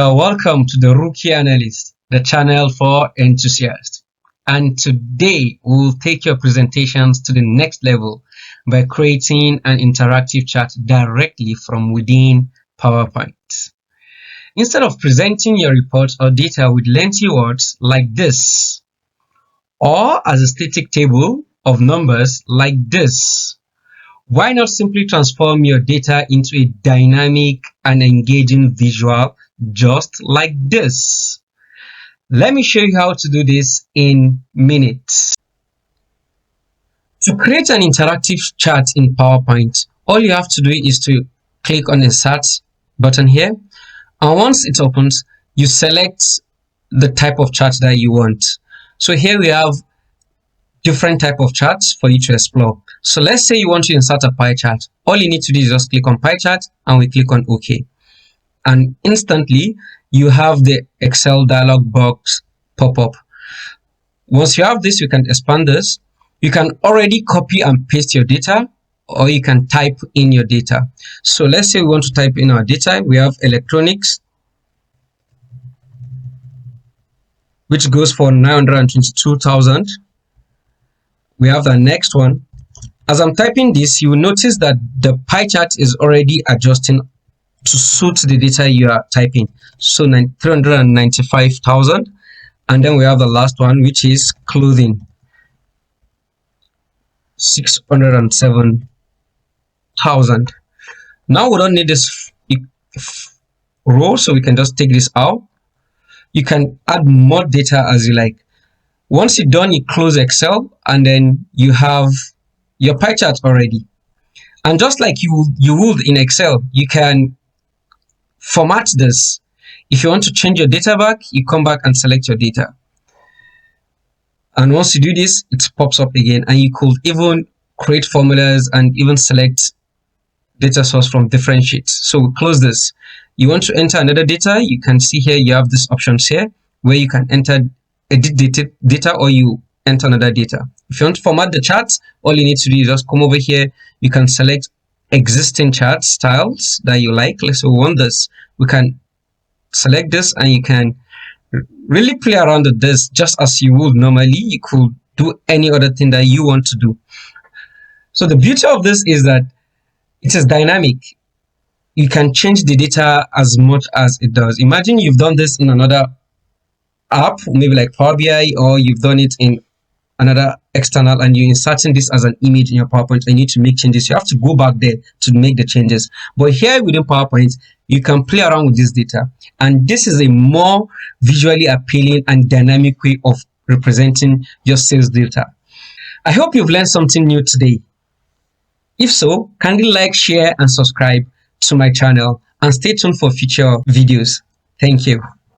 Welcome to the Rookie Analyst, the channel for enthusiasts. And today we'll take your presentations to the next level by creating an interactive chart directly from within PowerPoint. Instead of presenting your reports or data with lengthy words like this, or as a static table of numbers like this, why not simply transform your data into a dynamic and engaging visual just like this? Let me show you how to do this in minutes. To create an interactive chart in PowerPoint, all you have to do is to click on the Insert button here, and once it opens, you select the type of chart that you want. So here we have different type of charts for you to explore. So let's say you want to insert a pie chart. All you need to do is just click on pie chart and we click on OK. And instantly you have the Excel dialog box pop up. Once you have this, you can expand this. You can already copy and paste your data, or you can type in your data. So let's say we want to type in our data. We have electronics, which goes for 922,000. We have the next one. As I'm typing this, you will notice that the pie chart is already adjusting to suit the data you are typing. So 395,000. And then we have the last one, which is clothing, 607,000. Now we don't need this row, so we can just take this out. You can add more data as you like. Once you're done, you close Excel, and then you have your pie chart already. And just like you would in Excel, you can format this. If you want to change your data back, you come back and select your data. And once you do this, it pops up again, and you could even create formulas and even select data source from different sheets. So we close this. You want to enter another data, you can see here you have these options here where you can enter edit data or you enter another data. If you want to format the charts, all you need to do is just come over here. You can select existing chart styles that you like. Let's say we want this. We can select this, and you can really play around with this just as you would normally. You could do any other thing that you want to do. So the beauty of this is that it is dynamic. You can change the data as much as it does. Imagine you've done this in another app, maybe like Power BI, or you've done it in another external, and you're inserting this as an image in your PowerPoint and you need to make changes. You have to go back there to make the changes. But here within PowerPoint, you can play around with this data. And this is a more visually appealing and dynamic way of representing your sales data. I hope you've learned something new today. If so, kindly like, share, and subscribe to my channel, and stay tuned for future videos. Thank you.